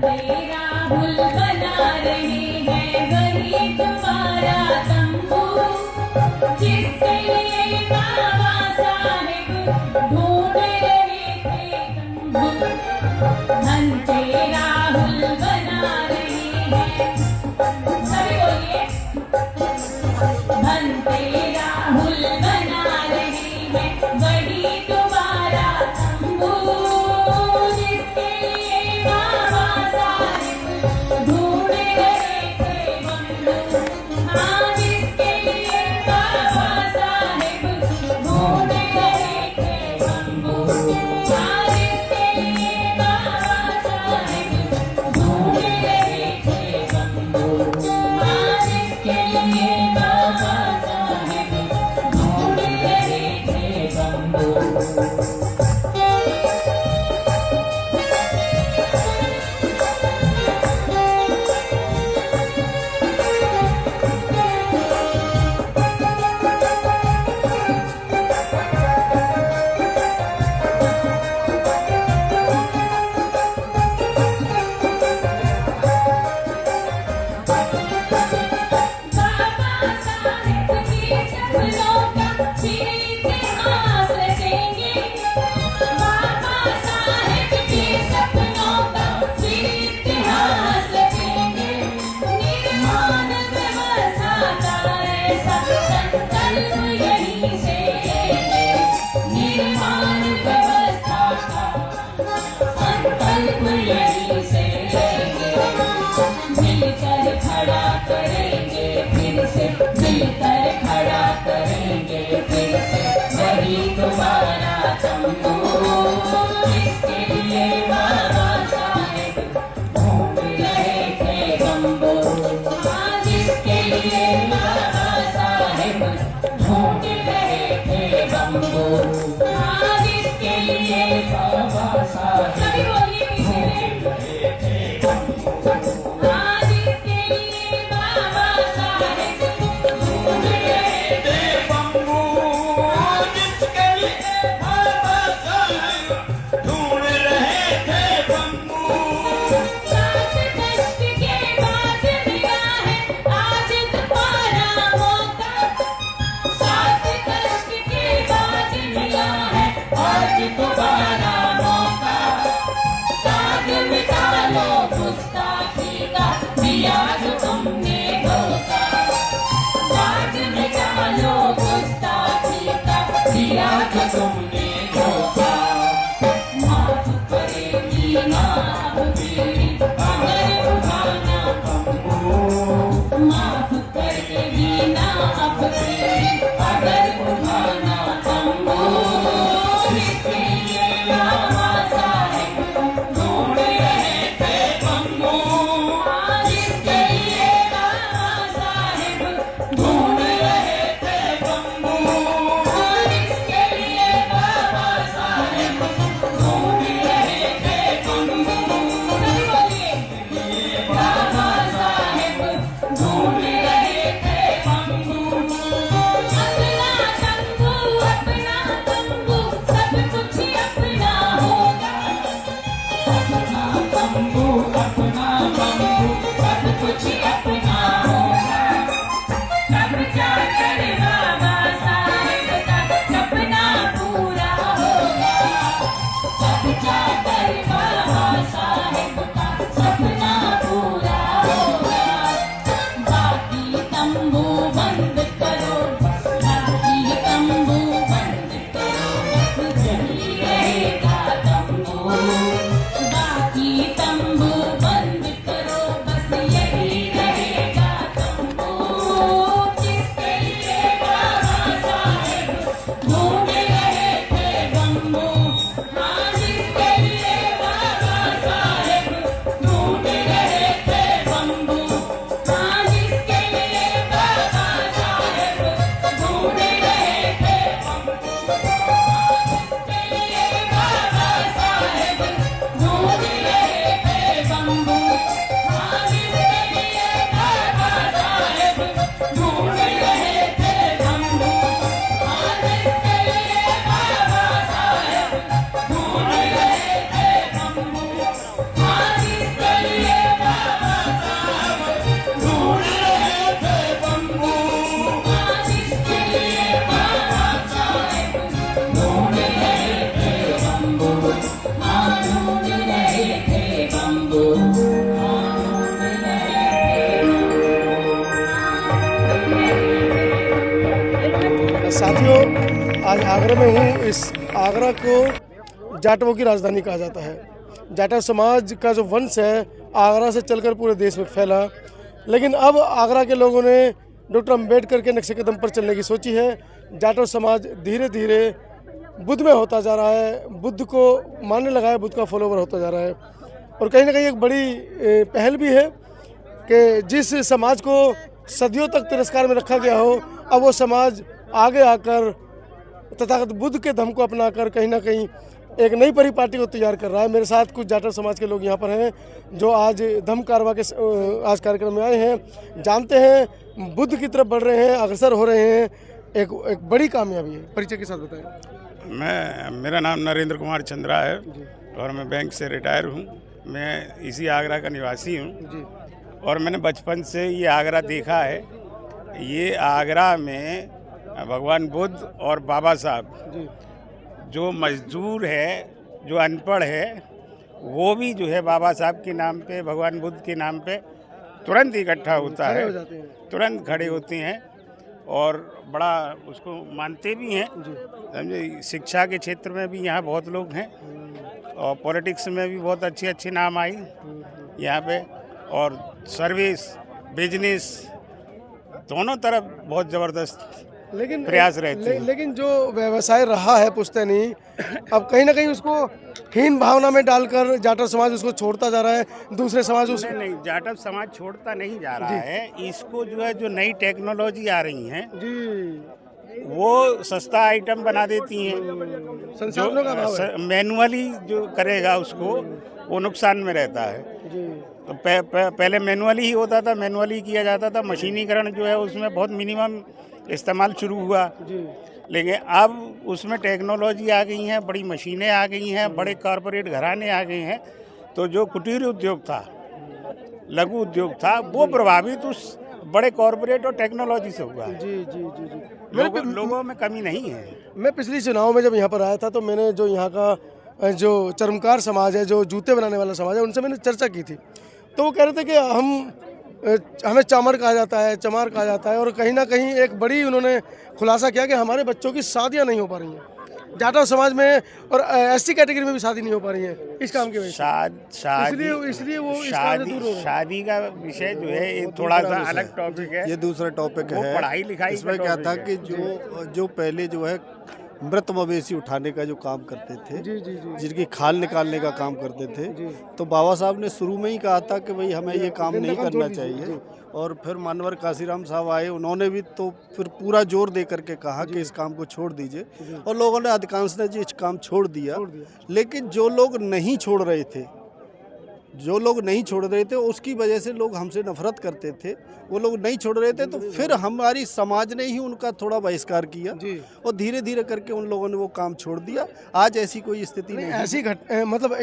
राहुल बना रहे हैं वही तुम्हारा तंबू, जिसके लिए बाबा साहेब ढूंढ रहे थे तंबू। घंटे राहुल बना रहे हैं, सभी बोलिए। घंटे राहुल बना रहे हैं वही तुम्हारा तंबू, जिसके लिए बाबा साहेब ढूंढ रहे थे बंधु। हाँ, जिसके लिए बाबा साहेब ढूंढ रहे थे बंधु। हाँ, जिसके लिए बाबा साहेब ढूंढ रहे थे बंधु। हाँ, जिसके लिए बाबा साहेब ढूंढ रहे थे बंधु। मिलकर खड़ा करेंगे फिर से, मिलकर खड़ा करेंगे फिर से वही तुम्हारा तंबू, जिसके लिए बाबा साहेब ढूंढ रहे थे बंबू। हाँ, जिसके लिए बाबा साहेब ढूंढ रहे थे बंबू। हाँ, जिसके लिए बाबा साहेब सभी बोलिए ढूंढ रहे थे बंबू। हाँ, जिसके लिए बाबा साहेब ढूंढ रहे थे बंबू। जिसके लिए बाबा साहेब ढूंढ रहे थे बंबू। सात कष्ट के बाद मिला है आज तुम्हारा मौका। सात कष्ट के बाद मिला है आज तुम्हारा मौका। दाग मिटा लो गुस्ताखी का, दिया जो तुमने धोखा। दाग मिटा लो गुस्ताखी का, दिया जो तुमने धोखा। माफ करेगी ना अब पीढ़ी अगर उठाना तंबू। माफ करेगी ना अब पीढ़ी अगर उठाना तंबू, जिसके लिए बाबा साहेब ढूंढ रहे थे बंबू। हाँ, जिसके लिए बाबा साहेब ढूंढ रहे थे बंबू। हाँ, जिसके लिए बाबा साहेब ढूंढ रहे थे बंबू। सभी साथियों, आज आगरा में हूँ। इस आगरा को जाटवों की राजधानी कहा जाता है। जाटव समाज का जो वंश है आगरा से चलकर पूरे देश में फैला, लेकिन अब आगरा के लोगों ने डॉक्टर अम्बेडकर के नक्शे कदम पर चलने की सोची है। जाटव समाज धीरे धीरे बुद्ध में होता जा रहा है, बुद्ध को मानने लगा है, बुद्ध का फॉलोवर होता जा रहा है। और कहीं ना कहीं एक बड़ी पहल भी है कि जिस समाज को सदियों तक तिरस्कार में रखा गया हो, अब वो समाज आगे आकर तथागत बुद्ध के धर्म को अपनाकर कहीं ना कहीं एक नई परिपाटी को तैयार कर रहा है। मेरे साथ कुछ जाटव समाज के लोग यहाँ पर हैं जो आज धम्म कारवा के आज कार्यक्रम में आए हैं। जानते हैं बुद्ध की तरफ बढ़ रहे हैं, अग्रसर हो रहे हैं। एक बड़ी कामयाबी है। परिचय के साथ बताएं। मेरा नाम नरेंद्र कुमार चंद्रा है और मैं बैंक से रिटायर हूँ। मैं इसी आगरा का निवासी हूँ और मैंने बचपन से ये आगरा देखा है। ये आगरा में भगवान बुद्ध और बाबा साहब, जो मजदूर है, जो अनपढ़ है, वो भी जो है बाबा साहब के नाम पे, भगवान बुद्ध के नाम पे तुरंत इकट्ठा होता है, तुरंत खड़े होते हैं और बड़ा उसको मानते भी हैं। समझे, शिक्षा के क्षेत्र में भी यहाँ बहुत लोग हैं और पॉलिटिक्स में भी बहुत अच्छे अच्छे नाम आई यहाँ पे, और सर्विस, बिजनेस, दोनों तरफ बहुत ज़बरदस्त प्रयास रहते हैं। लेकिन जो व्यवसाय रहा है पुश्तैनी, अब कहीं ना कहीं उसको हीन भावना में डालकर जाटव समाज उसको छोड़ता जा रहा है। दूसरे समाज उस नहीं, जाटव समाज छोड़ता नहीं जा रहा है। इसको जो है, जो नई टेक्नोलॉजी आ रही हैं जी, वो सस्ता आइटम बना देती हैं। संसाधनों का अभाव है। मैनुअली जो करेगा उसको, वो नुकसान में रहता है। जी, तो पहले मैनुअली ही होता था, मैनुअली किया जाता था। मशीनीकरण जो है उसमें बहुत मिनिमम इस्तेमाल शुरू हुआ, लेकिन अब उसमें टेक्नोलॉजी आ गई है, बड़ी मशीनें आ गई हैं, बड़े कॉरपोरेट घराने आ गए हैं। तो जो कुटीर उद्योग था, लघु उद्योग था, वो प्रभावित उस बड़े कॉरपोरेट और टेक्नोलॉजी से हुआ है। जी जी जी जी। लोगों में कमी नहीं है। मैं पिछली चुनाव में जब यहाँ पर आया था तो मैंने जो यहाँ का जो चर्मकार समाज है, जो जूते बनाने वाला समाज है, उनसे मैंने चर्चा की थी। तो वो कह रहे थे कि हमें चामर कहा जाता है, चमार कहा जाता है, और कहीं ना कहीं एक बड़ी उन्होंने खुलासा किया कि हमारे बच्चों की शादियां नहीं हो पा रही हैं जाटव समाज में, और एससी कैटेगरी में भी शादी नहीं हो पा रही है इस काम की वजह से। इसलिए वो इस काम से दूर हो गए। शादी का विषय जो है ये थोड़ा सा अलग टॉपिक है, ये दूसरा टॉपिक है। पढ़ाई लिखाई इसमें क्या था कि जो पहले जो है मृत मवेशी उठाने का जो काम करते थे, जी जी जी, जिनकी खाल निकालने का काम करते थे, तो बाबा साहब ने शुरू में ही कहा था कि भाई हमें ये काम नहीं करना चाहिए। और फिर मानवर काशीराम साहब आए, उन्होंने भी तो फिर पूरा जोर दे करके कहा कि इस काम को छोड़ दीजिए, और लोगों ने अधिकांश ने इस काम छोड़ दिया। लेकिन जो लोग नहीं छोड़ रहे थे, उसकी वजह से लोग हमसे नफरत करते थे। वो लोग नहीं छोड़ रहे थे, तो फिर हमारी समाज ने ही उनका थोड़ा बहिष्कार किया और धीरे धीरे करके उन लोगों ने वो काम छोड़ दिया। आज ऐसी कोई स्थिति नहीं है। ऐसी मतलब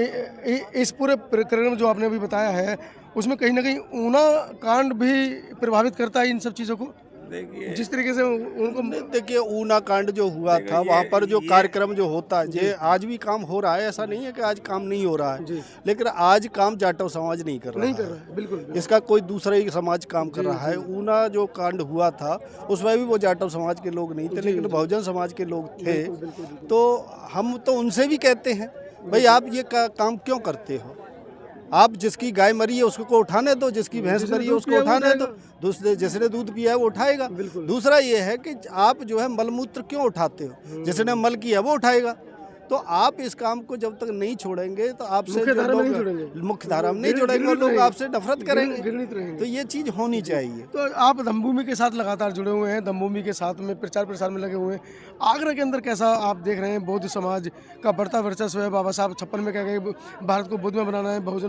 इस पूरे प्रकरण जो आपने अभी बताया है, उसमें कहीं ना कहीं ऊना कांड भी प्रभावित करता है इन सब चीज़ों को। देखिए, जिस तरीके से उनको देखिए ऊना कांड जो हुआ था, वहाँ पर जो कार्यक्रम जो होता है, ये आज भी काम हो रहा है। ऐसा नहीं है कि आज काम नहीं हो रहा है, लेकिन आज काम जाटव समाज नहीं कर रहा है। बिल्कुल। इसका कोई दूसरा ही समाज काम कर रहा है। ऊना जो कांड हुआ था उसमें भी वो जाटव समाज के लोग नहीं थे, लेकिन बहुजन समाज के लोग थे। तो हम तो उनसे भी कहते हैं, भाई आप ये काम क्यों करते हो? आप जिसकी गाय मरी है उसको उठाने दो, जिसकी भैंस मरी है उसको उठाने दो, दूसरे जिसने दूध पिया है वो उठाएगा। दूसरा ये है कि आप जो है मलमूत्र क्यों उठाते हो? जिसने मल किया वो उठाएगा। तो आप इस काम को जब तक नहीं छोड़ेंगे तो आपसे मुख्य धारा में नहीं जुड़ेंगे और लोग आपसे नफरत करेंगे। तो ये चीज़ होनी चाहिए। तो आप धम्मभूमि के साथ लगातार जुड़े हुए हैं, धम्मभूमि के साथ में प्रचार प्रसार में लगे हुए हैं। आगरा के अंदर कैसा आप देख रहे हैं बौद्ध समाज का बढ़ता वर्चस्व है? बाबा साहब 56 में कह गए भारत को बुद्ध में बनाना है, बहुजन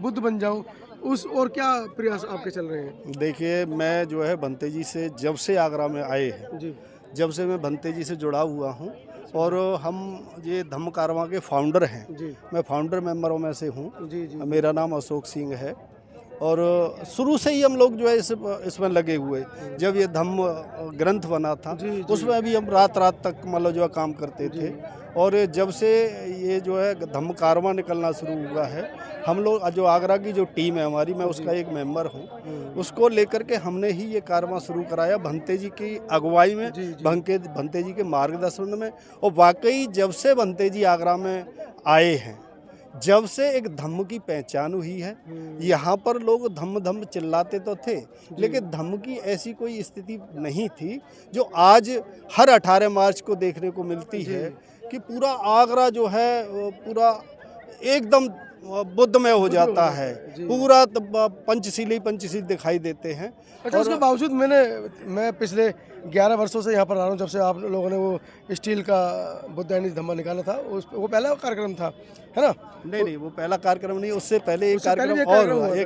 बुद्ध बन जाओ, उस और क्या प्रयास आपके चल रहे हैं? देखिए, मैं जो है भंते जी से जब से आगरा में आए हैं, जब से मैं भंते जी से जुड़ा हुआ हूँ, और हम ये धम्म कारवां के फाउंडर हैं। मैं फाउंडर मेंबरों में से हूँ। मेरा नाम अशोक सिंह है और शुरू से ही हम लोग जो है इसमें लगे हुए। जब ये धम्म ग्रंथ बना था उसमें भी हम रात रात तक मतलब जो है काम करते थे। और जब से ये जो है धम्म कारवां निकलना शुरू हुआ है, हम लोग जो आगरा की जो टीम है हमारी, मैं उसका एक मेंबर हूँ, उसको लेकर के हमने ही ये कारवां शुरू कराया भंते जी की अगुवाई में, भंते जी के मार्गदर्शन में। और वाकई जब से भंते जी आगरा में आए हैं, जब से एक धम्म की पहचान हुई है। यहाँ पर लोग धम्म धम्म चिल्लाते तो थे, लेकिन धम्म की ऐसी कोई स्थिति नहीं थी जो आज हर 18 मार्च को देखने को मिलती है कि पूरा आगरा जो है पूरा एकदम बुद्धमय हो जाता है, पूरा पंचशीली दिखाई देते हैं। अच्छा, उसके बावजूद मैं पिछले 11 वर्षों से यहाँ पर आ रहा हूँ, जब से आप लोगों ने वो स्टील का बुद्धानी धम्मा निकाला था, वो पहला कार्यक्रम था, है ना? नहीं, वो पहला कार्यक्रम नहीं, उससे पहले एक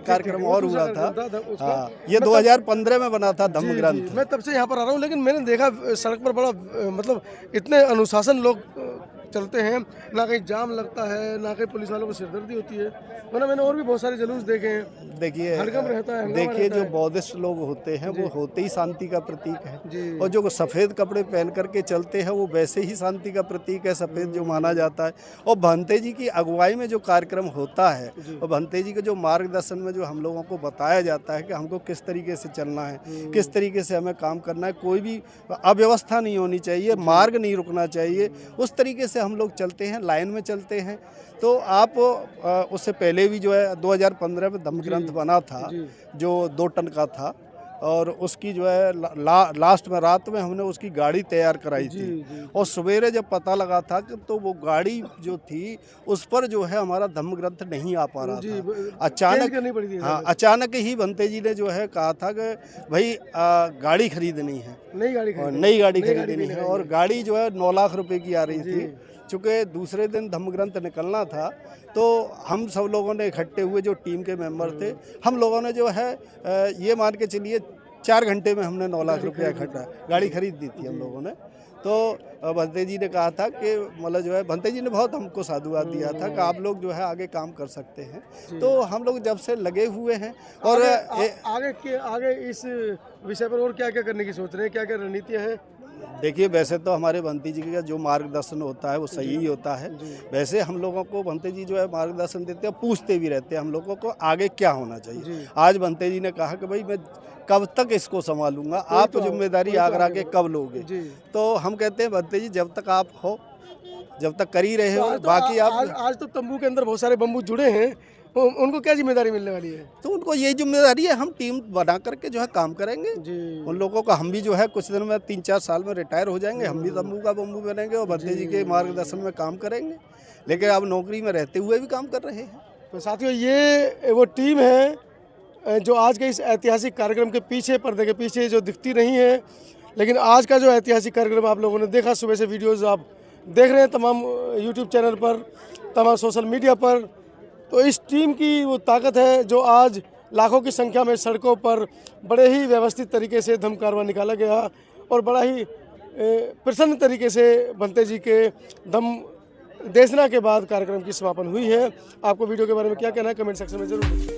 कार्यक्रम और हुआ था। हाँ, ये 2015 में बना था धम्म ग्रंथ। मैं तब से यहाँ पर आ रहा हूँ, लेकिन मैंने देखा सड़क पर बड़ा मतलब इतने अनुशासन लोग चलते हैं, ना कहीं जाम लगता है, ना कहीं पुलिस वालों को सिरदर्दी होती है। वरना मैंने और भी बहुत सारे जुलूस देखे हैं, देखिए हड़कंप रहता है। देखिए, जो बौद्धिस्ट लोग होते हैं वो होते ही शांति का प्रतीक है, और जो सफ़ेद कपड़े पहन करके चलते हैं वो वैसे ही शांति का प्रतीक है, सफ़ेद जो माना जाता है। और भंते जी की अगुवाई में जो कार्यक्रम होता है, और भंते जी के जो मार्गदर्शन में जो हम लोगों को बताया जाता है कि हमको किस तरीके से चलना है, किस तरीके से हमें काम करना है, कोई भी अव्यवस्था नहीं होनी चाहिए, मार्ग नहीं रुकना चाहिए, उस तरीके से हम लोग चलते हैं, लाइन में चलते हैं। तो आप उससे पहले भी जो है 2015 में धम्म ग्रंथ बना था जो 2 टन का था, और उसकी जो है लास्ट में रात में हमने उसकी गाड़ी तैयार कराई थी। और सवेरे जब पता लगा था कि तो वो गाड़ी जो थी उस पर जो है हमारा धम्म ग्रंथ नहीं आ पा रहा था। अचानक ही भंते जी ने जो है कहा था कि भाई गाड़ी खरीदनी है, नई गाड़ी खरीदनी है। और गाड़ी जो है 9 लाख रुपए की आ रही थी। चूँकि दूसरे दिन धम्म ग्रंथ निकलना था, तो हम सब लोगों ने इकट्ठे हुए, जो टीम के मेंबर थे, हम लोगों ने जो है ये मान के चलिए 4 घंटे में हमने 9 लाख रुपया इकट्ठा गाड़ी खरीद दी थी हम लोगों ने। तो भंते जी ने कहा था कि मतलब जो है भंते जी ने बहुत हमको साधुवाद दिया था कि आप लोग जो है आगे काम कर सकते हैं। तो हम लोग जब से लगे हुए हैं। और आगे इस विषय पर और क्या क्या करने की सोच रहे हैं, क्या क्या रणनीतियाँ हैं? देखिए, वैसे तो हमारे भंते जी का जो मार्गदर्शन होता है वो सही ही होता है। वैसे हम लोगों को भंते जी जो है मार्गदर्शन देते हैं, पूछते भी रहते हैं हम लोगों को आगे क्या होना चाहिए। आज भंते जी ने कहा कि भाई मैं कब तक इसको संभालूंगा, आप जिम्मेदारी आगरा के कब लोगे? तो हम कहते हैं भंते जी जब तक आप हो, जब तक कर ही रहे हो, बाकी आप आज तो तंबू के अंदर बहुत सारे बम्बू जुड़े हैं, उनको क्या जिम्मेदारी मिलने वाली है? तो उनको यही जिम्मेदारी है, हम टीम बना करके जो है काम करेंगे उन लोगों का। हम भी जो है कुछ दिन में 3-4 साल में रिटायर हो जाएंगे, हम भी तंबू का बम्बू बनेंगे और भंते जी के मार्गदर्शन में काम करेंगे। लेकिन अब नौकरी में रहते हुए भी काम कर रहे हैं। तो साथियों, ये वो टीम है जो आज के इस ऐतिहासिक कार्यक्रम के पीछे, पर्दे के पीछे जो दिखती नहीं है, लेकिन आज का जो ऐतिहासिक कार्यक्रम आप लोगों ने देखा, सुबह से वीडियोज़ आप देख रहे हैं तमाम यूट्यूब चैनल पर, तमाम सोशल मीडिया पर। तो इस टीम की वो ताकत है जो आज लाखों की संख्या में सड़कों पर बड़े ही व्यवस्थित तरीके से धम्म कारवां निकाला गया, और बड़ा ही प्रसन्न तरीके से भंते जी के धम्म देशना के बाद कार्यक्रम की समापन हुई है। आपको वीडियो के बारे में क्या कहना है, कमेंट सेक्शन में जरूर बताइए।